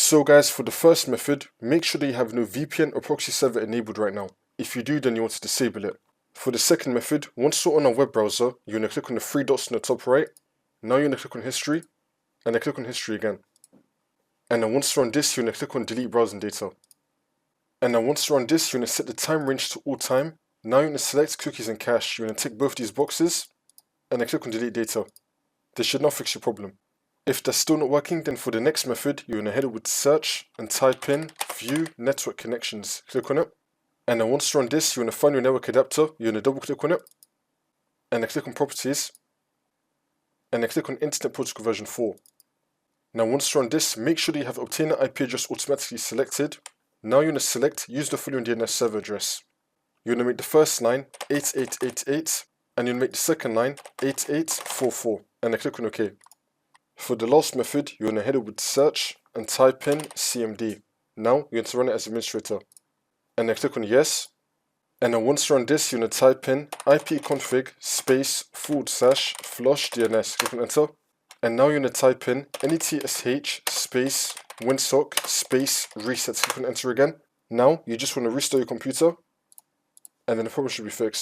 So guys, for the first method, make sure that you have no VPN or proxy server enabled right now. If you do, then you want to disable it. For the second method, once you're on a web browser, you're going to click on the three dots in the top right. Now you're going to click on history, and then click on history again. And then once you're on this, you're going to click on delete browsing data. And then once you're on this, you're going to set the time range to all time. Now you're going to select cookies and cache. You're going to tick both these boxes, and then click on delete data. This should now fix your problem. If that's still not working, then for the next method, you're going to head over to search and type in view network connections. Click on it. And then once you're on this, you're going to find your network adapter. You're going to double click on it. And then click on properties. And then click on Internet Protocol version 4. Now once you're on this, make sure that you have obtain an IP address automatically selected. Now you're going to select use the following DNS server address. You're going to make the first line 8888 and you're going to make the second line 8844 and then click on OK. For the last method, you're going to head over to search and type in CMD. Now you're going to run it as administrator. And then click on yes. And then once you're on this, you're going to type in ipconfig space / flush DNS. Click on enter. And now you're going to type in netsh space winsock space reset. Click on enter again. Now you just want to restore your computer and then the problem should be fixed.